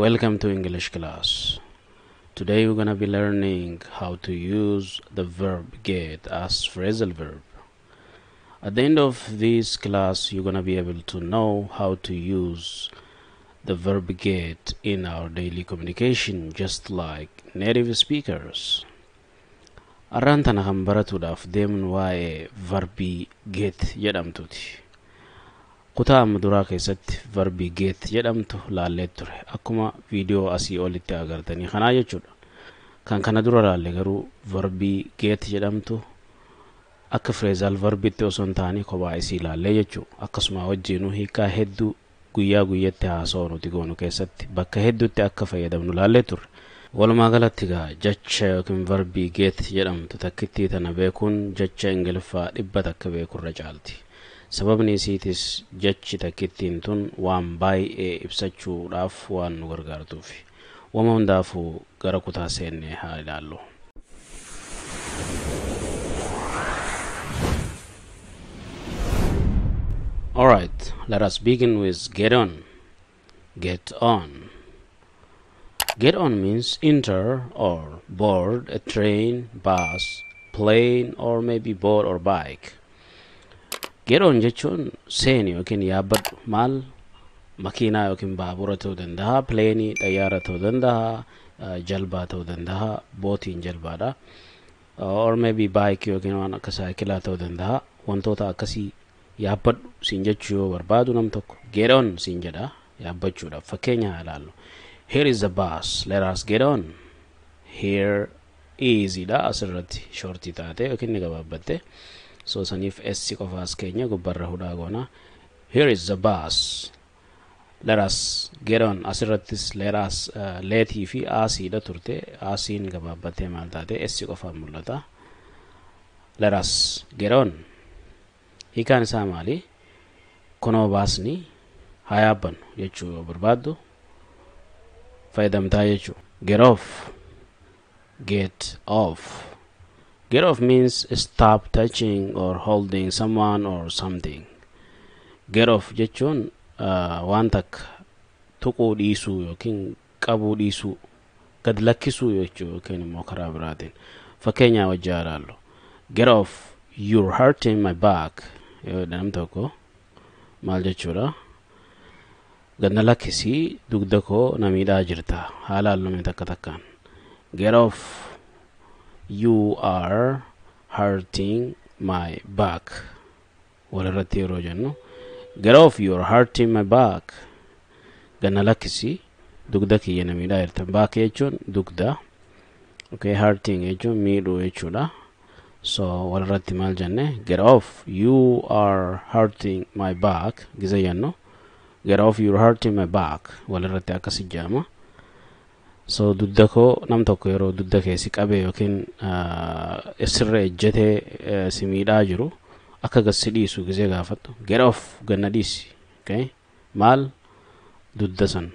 Welcome to English class. Today we're gonna be learning how to use the verb get as phrasal verb. At the end of this class, you're gonna be able to know how to use the verb get in our daily communication, just like native speakers. Arraan tana kan baratuudhaaf deemnu waa'ee verbii get jedhamtuuti. Kutaa muduraa keessatti verbii get jedhamtu laallee ture. Akkuma viidiyoo asii olitti agartanii kanaa jechuudha. Kan kana dura laalle garuu verbii get jedhamtu akka phrasal verbitti osoo hin taane kophaa isii laallee jechuudha. Akkasuma wajjinuu hiikaa hedduu guyyaa guyyatti haasa'u nuti goonu keessatti bakka hedduutti akka fayyadamnu laallee ture. Walumaa galatti jecha yookiin verbii get jedhamtu takkittii tana beekuun jecha Ingiliffaa dhibba takka beekurra caalti. Sababni isiitis jechi takkittiin tun waan baay'ee ibsachuudhaaf waan nu gargaartuuf. Wama hundaafuu gara kutaa seennee haa ilaallu. Alright, let us begin with get on. Get on. Get on means enter or board a train, bus, plane, or maybe boat or bike. Get on jechuun seeni yookiin yaabbadhu maal makiinaa yookiin baabura ta'uu danda'a, pleenii xayyaara ta'uu danda'a, jalbaa ta'uu danda'a, bootiin jalbaadha, or maybe bike yookiin waan akka saayikilaa ta'uu danda'a. Wantoota akkasii yaabbadhu siin jechuu yoo barbaadu nam tokko get on siin jedha yaabbachuudhaaf. Fakkeenya haa ilaallu. Here is the bus, let us get on. Here is dha asirratti shortii taate yookiin ni gabaabbatte. So sanif S qofaas keenya gubbarra hudhaa goona. Here is the bus, let us get on. Asirrattis let us leetii fi asiidha turte. Asiin gabaabbattee maal taate S qofaan mul'ata. Let us get on. Hiikaan isaa maali? Kunoo baasni haa yaabbannu jechuu yoo barbaaddu fayyadamtaa jechuu. Get off. Get off. Get off means stop touching or holding someone or something. Get off jechuun waan takka tuquu dhiisuu yookiin qabuu dhiisuu, gad lakkisuu jechuu yookiin immoo karaa biraatiin. Fakkeenyaa wajjin ilaallu. Get off, you're hurting my back. Yoo nam tokko maal jechuudha? Gad na lakkisii dugda koo na miidhaa jirta. Haa ilaallu takka takkaan. Get off, you are hurting my back. Walirratti yeroo jennu get off, you are hurting my back. Ganna lakkisi dugda kiyya na miidhaa jirta. Back jechuun dugda. Okay, hurting jechuun miidhuu jechuudha. So walirratti maal jenne? Get off, you are hurting my back. Giza jennu get off, you are hurting my back. Walirratti akkasi jaama. So dugda koo nam tokko yeroo dugda keessi qabee yookiin sirra ejjatee si miidhaa jiru akka gad dhiisu gisee gaafattu get off, ganna dhiisi. Okay, maal dugda san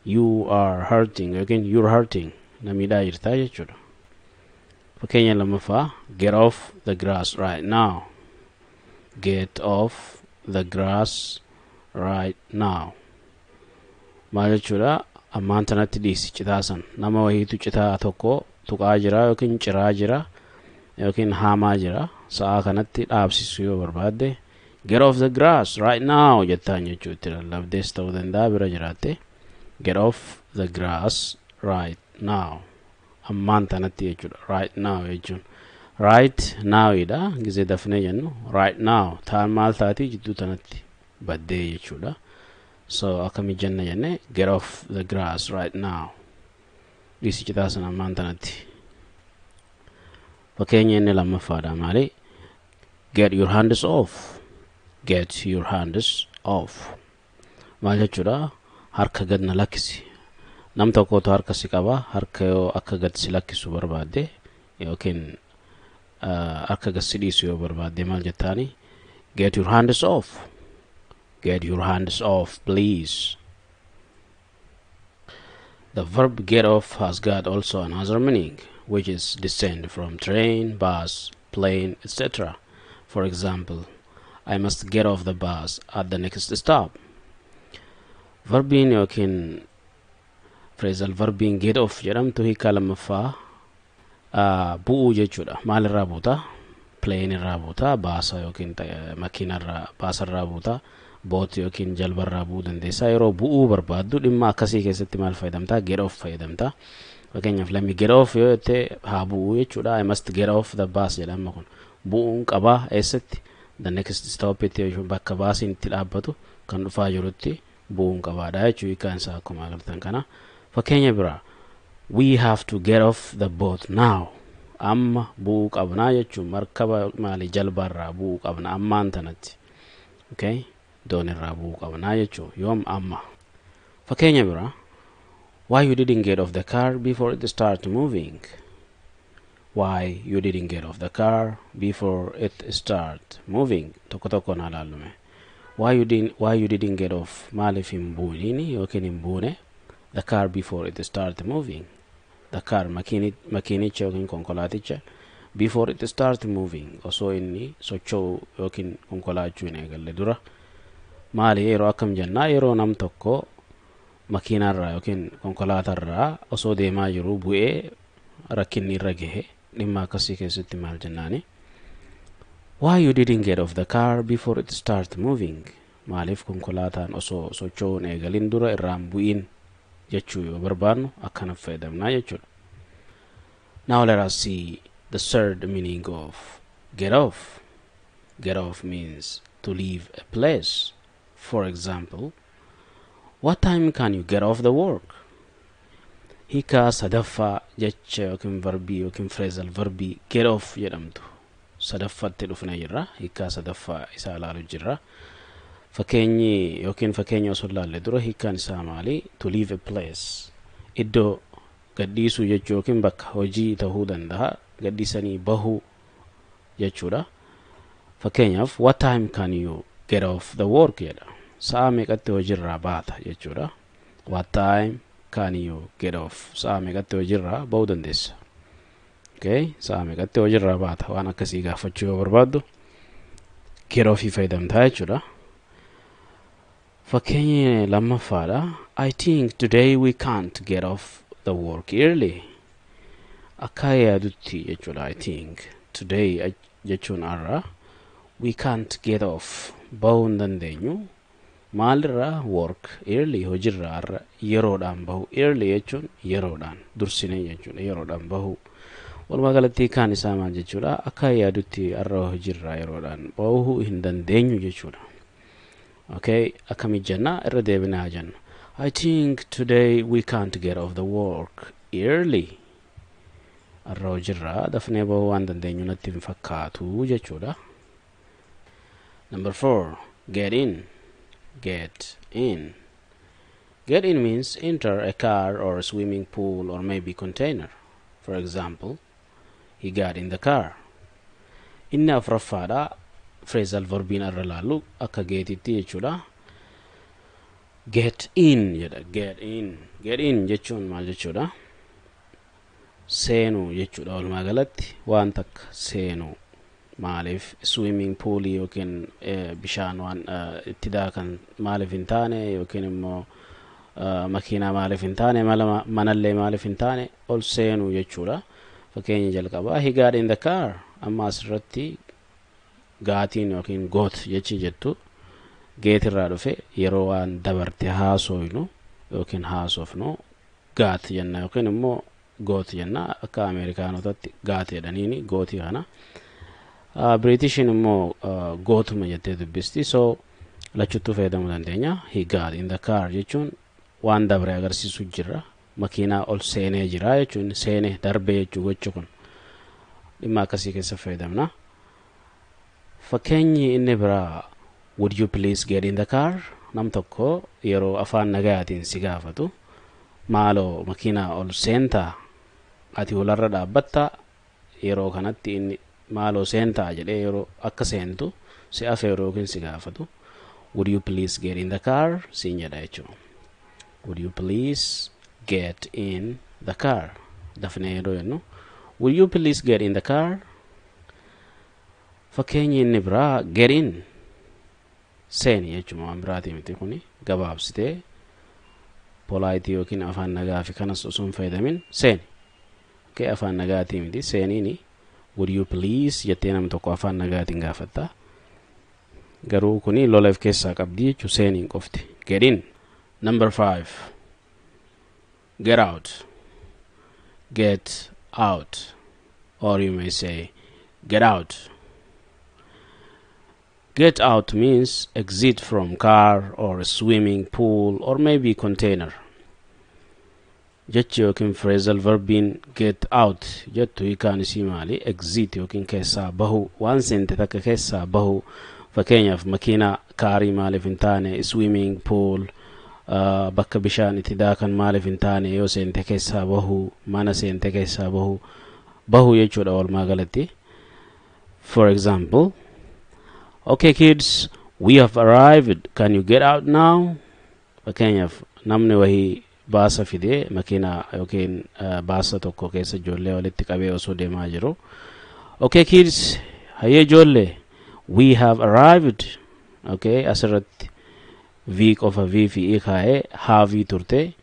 you are hurting yookiin you're hurting na miidhaa jirtaa jechuudha. Fakkeenya lammaffaa get off the grass right now. Get off the grass right now maal jechuudha? Ammaan tanatti dhiisi citaa san. Nama wayiitu citaa tokko tuqaa jira yookiin ciraa jira yookiin haamaa jira. Sa'a kanatti dhaabsisuu yoo barbaadde get off the grass right now jettaan jechuutti lallabdees ta'uu danda'a bira jiraatte. Get off the grass right now. Ammaan tanatti jechuudha. Right now jechuun right now idha gisee dafnee jennu right now taan maal taati jidduu tanatti baddee jechuudha. So akkami jenna jenne get off the grass right now. Dhiisi citaa sana ammaan tanatti. Fakkeenya inni lammaffaadha maali? Get your hands off. Get your hands off. Maal jechuudha? Harka gad na lakkisi. Nam tokkotu harka si qaba. Harka yoo akka gad si lakkisu barbaadde yookiin harka gad si dhiisu yoo barbaadde maal jettaani? Get your hands off. Get your hands off, please. The verb get off has got also another meaning, which is descend from train, bus, plane, etc. For example, I must get off the bus at the next stop. Verbiin yookiin phrasal verbiin get off jedhamtu hiika lammaffaa bu'uu jechuudha. Maalirraa buuta? Plane irraa buuta, baasa yookiin makiinarraa baasarraa buuta, boot yookiin jalbarraa bu'uu dandeessa. Yeroo bu'uu barbaaddu dhimma akkasii keessatti maal fayyadamta? Get off fayyadamta. Fakkeenyaaf lammi get off yoo jette haa bu'uu jechuudha. I must get off the bus jedhama kun. Bu'uun qabaa eessatti? The next stop itti jechuun bakka baasiin itti dhaabbatu kan dhufaa jirutti bu'uun qabaadha jechuudha. Hiikaan isaa akkuma agartan kana. Fakkeenya biraa we have to get off the boat now. Amma bu'uu qabnaa jechuun markaba maali jalbarraa bu'uu qabna ammaan tanatti. Okay? Doonirraa bu'uu qabnaa jechuun yoom amma. Fakkeenya biraa why you didn't get off the car before it start moving. Why you didn't get off the car before it start moving. Tokko tokko na laalume. Why you didn't get off maaliif hin buunini yookiin hin buune the car before it start moving. The car makinicha yookiin konkolaaticha before it start moving osoo inni socho'u yookiin konkolaachuu hin eegalle dura maali yeroo akkam jennaa yeroo nam tokko makiinarraa yookiin konkolaatarraa osoo deemaa jiru bu'ee rakkinni irra gahe dhimma akkasii keessatti maal jennaani why you didn't get off the car before it start moving. Maaliif konkolaataan osoo socho'u hin eegalin dura irraan bu'iin jechuu yoo barbaannu akkana fayyadamnaa jechuudha. Now let us see the third meaning of get off. Get off means to leave a place. For example, what time can you get off the work? Hiika sadaffaa jecha yookiin verbii yookiin phrasal verbii get off jedhamtu sadaffatti dhufna jirra. Hiika sadaffaa isaa ilaalu jirra. Fakkeenyi yookiin fakkeenya osoo ilaalle dura hiikaan isaa maali? To leave a place. Iddoo gadhiisuu jechuu yookiin bakka hojii ta'uu danda'a. Gadhiisanii bahuu jechuudha. Fakkeenyaaf what time can you get off the work jedha. Sa'a meeqatti hojiirraa baata jechuudha. What time can you get off? Sa'a meeqatti hojiirraa bahuu dandeessa. Okay? Sa'a meeqatti hojiirraa baata waan akkasii gaafachuu yoo barbaaddu get off fayyadamtaa jechuudha. Fakkeenya lammaffaadha. I think today we can't get off the work early. Akka yaadutti jechuudha. I think today jechuun arra we can't get off bahuu hin dandeenyu maalirraa work early hojiirraa arra yeroodhaan bahu. Early jechuun yeroodhaan dursine jechuudha. Yeroodhaan bahu walumaa galatti kaan isaa maal jechuudha? Akka yaadutti arra hojiirraa yeroodhaan bahuu hin dandeenyu jechuudha. Okay, akkamitti jenna? Irra deebinaa jenna. I think today we can't get off the work early. Arra hojiirraa dafnee bahuu waan dandeenyu natti hin fakkaatu jechuudha. Number 4, get in. Get in. Get in means enter a car or a swimming pool or maybe container. For example, he got in the car. Inni afraffaadha. Phrasal verbiin arra laallu akka geetitti jechuudha. Get in jedha. Get in. Get in jechuun maal jechuudha? Seenuu jechuudha. Walumaa galatti waan takka seenuu. Maaliif swimming pool yookiin bishaan waan itti daakan maaliif hin taane yookiin immoo makiinaa maaliif hin taane manallee maaliif hin taane ol seenuu jechuudha. Fakkeenya jalqabaa he got in the car. Amma asirratti gaatiin yookiin goot jechi jettu geetirraa dhufe yeroo waan dabarte haasoynu yookiin haasofnu gaat jenna yookiin immoo goot jenna. Akka Ameerikaanotatti gaat jedhaniini gootii kana. Britishin immoo gootuma jettee dubbisti. So lachuttuu fayyadamuu dandeenya. He got in the car jechuun waan dabre agarsiisu jira. Makiinaa ol seenee jira jechuun seenee darbee jechuu gochu kun dhimma akkasii keessa fayyadamna. Fakkeenyi inni biraa would you please get in the car? Nam tokko yeroo afaan nagayaatiin si gaafatu maaloo makiinaa ol seentaa ati walarra dhaabbatta yeroo kanatti inni maaloo seentaa jedhee yeroo akka seentu si afeeru yookiin si gaafatu would you please get in the car siin jedha jechuudha. Would you please get in the car? Dafnee yeroo jennu would you please get in the car? Fakkeenyi inni biraa get in seeni jechuudha. Waan biraatii miti kuni gabaabsitee polite yookiin afaan nagaa fi kanas osoo hin fayyadamin seeni. Okay, afaan nagaatii miti seeniini. Would you please jettee nama tokko afaan nagaatiin gaafatta. Garuu kuni lolaaf keessaa qabdi jechuu seeniin qofti. Get in. Number 5. Get out. Get out. Or you may say get out. Get out means exit from car or a swimming pool or maybe container. Jechi yookiin phrasal verbiin get out jettu hiikaan isii maali? Exit yookiin keessaa bahu, waan seente takka keessaa bahu. Fakkeenyaaf makiinaa kaarii maaliif hin taane, swimming pool, bakka bishaan itti daakan maaliif hin taane yoo seente keessaa bahu, mana seente keessaa bahu jechuudha walumaa galatti. For example, okay kids, we have arrived, can you get out now? Fakkeenyaaf namni wahii baasa fide makiinaa yookiin baasa tokko keessa ijoollee walitti qabee osoo deemaa jiru. Okay kids, hayyee ijoollee, we have arrived. Okay, asirratti v qofa v fi i kaa'ee have turte.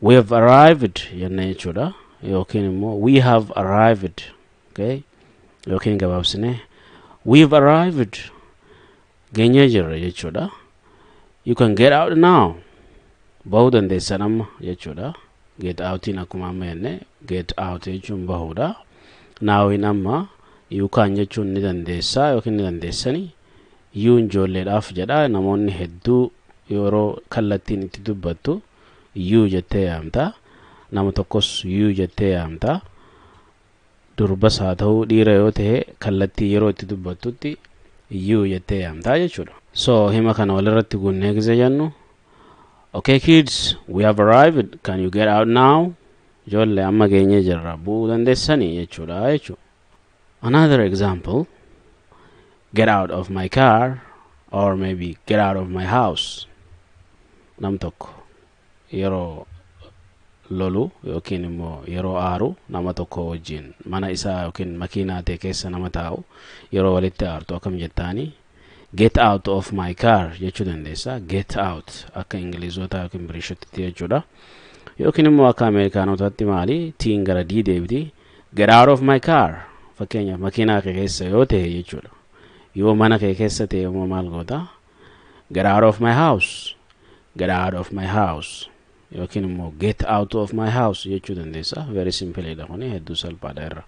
We have arrived jenna jechuudha yookiin immoo we have arrived. Okay, yookiin gabaabsine we have arrived, geenyee jirra jechuudha. You can get out now. Bahuu dandeessan amma jechuudha. Get outiin akkuma amma jenne get out jechuun bahuudha. Nowin amma you can jechuun ni dandeessa yookiin ni dandeessani. You ijoolleedhaaf jedha. Namoonni hedduu yeroo kallattiin itti dubbattu you jettee yaamta. Nama tokkos you jettee yaamta. Durbas haa ta'u dhiira yoo ta'e kallattii yeroo itti dubbattutti you jettee yaamta jechuudha. So hima kana walirratti guunnee gise jennu. Okay kids, we have arrived, can you get out now? Ijoollee amma geenyee jirra, bu'uu dandeessanii jechuudha jechuudha. Another example, get out of my car or maybe get out of my house. Nam tokko yeroo lolu yookiin immoo yeroo aaru nama tokko wajjin mana isaa yookiin makiinaa ta'e keessa nama taa'u yeroo walitti aartu akkam jettaani? Get out of my car jechuu dandeessa. Get out akka ingilizoota yookiin birishotti jechuudha. Yookiin immoo akka ameerikaanotaatti maali? Tiin gara dii deebiti. Get out of my car. Fakkeenyaaf makiinaa kee keessa yoo ta'e jechuudha. Yoo mana kee keessa ta'e immoo maal goota? Get out of my house. Get out of my house. Yookiin immoo get out of my house jechuu dandeessa. Very simple dha kuni, hedduu salphaadha irra.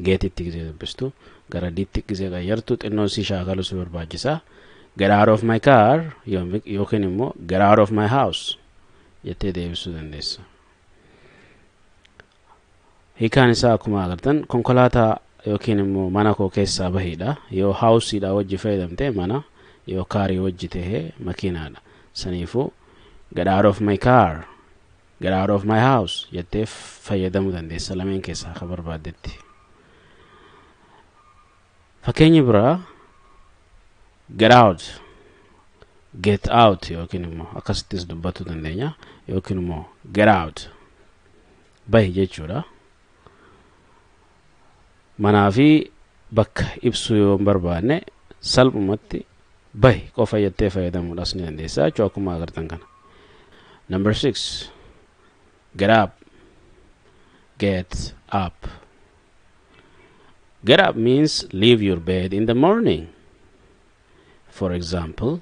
Get itti gisee dubbistu. Gara diitti gisee qayyartu xinnoon si shaakalu si barbaachisa. Get out of my car yookiin immoo get out of my house jettee deebisuu dandeessa. Hiikaan isaa akkuma agartan konkolaataa yookiin immoo mana koo keessaa bahiidha. Yoo houseidha wajji fayyadamte mana, yoo kaarii wajji ta'e makiinaadha. Saniifuu get out of my car, get out of my house jettee fayyadamuu dandeessa lameen keessaa akka barbaaddetti. Fakkeenyi biraa get out, get out yookiin immoo akkasittis dubbatu dandeenya. Yookiin immoo get out bahi jechuudha. Manaa fi bakka ibsuu yoo barbaanne salphumatti bahi qofa jettee fayyadamuudhaas ni dandeessa jechuudha akkuma agartan kana. Number 6, get up, get up. Get up means leave your bed in the morning. For example,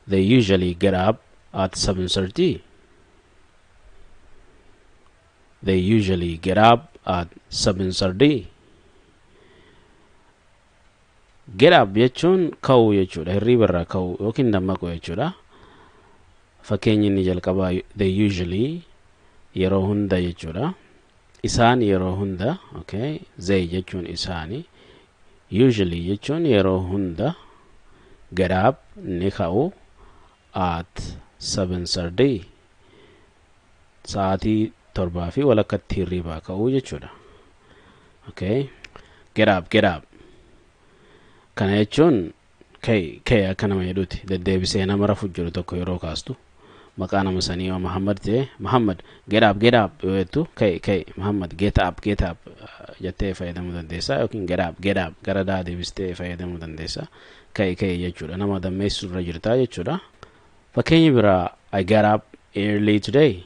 they usually get up at 7:30. They usually get up at 7:30. Get up jechuun ka'uu jechuudha. Hirriba irraa ka'uu yookiin dammaquu jechuudha. Fakkeenyi inni jalqabaa they usually yeroo hunda jechuudha. Isaan yeroo hunda, okay? They jechuun isaani. Usually jechuun yeroo hunda. Get up ni ka'u at 7:30. Sa'aatii 7 fi walakkatti hirribaa ka'u jechuudha. Okay? Get up, get up. Kana jechuun ka'e akka nama jedhuti deddeebisee nama rafu jiru tokko yeroo kaastu. Maqaa nama sanii yoo Muhammad ta'e, Muhammad get up yoo jettu ka'e Muhammad get up jettee fayyadamuu dandeessa yookiin get up gara daa deebistee fayyadamuu dandeessa. Ka'e jechuudha. Nama dammeessu irra jirta jechuudha. Fakkeenyi biraa I get up early today.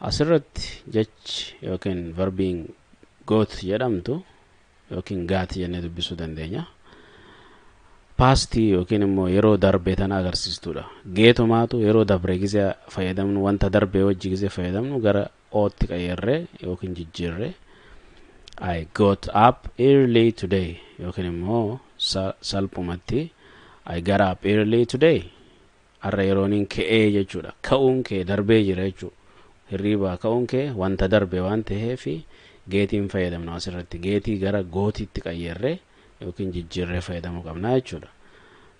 Asirratti jechi yookiin verbiin got jedhamtu yookiin got jennee dubbisuu dandeenya. Pasti yookiin immoo yeroo darbe tan agarsiistudha. Geetumaatu yeroo dabre gisee fayyadamnu wanta darbe wajji gisee fayyadamnu gara ootti qayyarree yookiin jijjiirree I got up early today yookiin immoo salphumatti I got up early today. Arra yerooniin ka'ee jechuudha. Ka'uun kee darbee jira jechuudha. Hirriibaa ka'uun kee wanta darbe waan ta'eefi geetiin fayyadamna asirratti. Geetii gara gootiitti qayyarree yookiin jijjiirree fayyadamuu qabna jechuudha.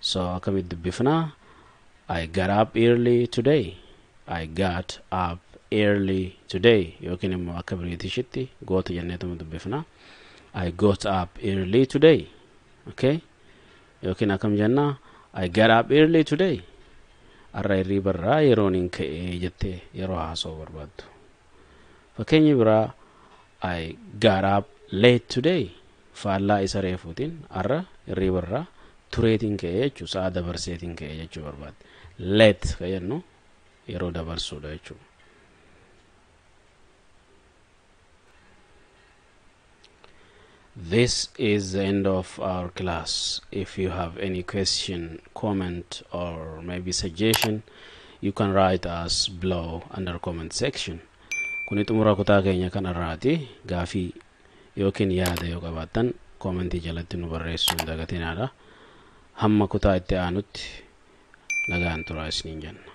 So akkamitti dubbifnaa? I got up early today. I got up early today yookiin immoo akka Britishitti goota jenneetuma dubbifnaa. I got up early today. Okay? Yookiin akkam jennaa? I got up early today. Arra hirriibarraa yerooniin ka'ee jettee yeroo haasoo barbaaddu. Fakkeenyi biraa I got up late today. Faallaa isa reefuutiin arra hirriibarraa tureetiin ka'ee jechuu sa'a dabarseetiin ka'ee jechuu barbaadde. Late ka jennu yeroo dabarsuudha jechuudha. This is the end of our class. If you have any question, comment, or maybe suggestion, you can write us below under comment section. Kuni xumura kutaa keenya kanarraati. Gaafii yookiin yaada yoo qabaattan commentii jalatti nu barreessuu hin dagatinaadha. Hamma kutaa itti aanutti nagaan turaa isiniin jenna.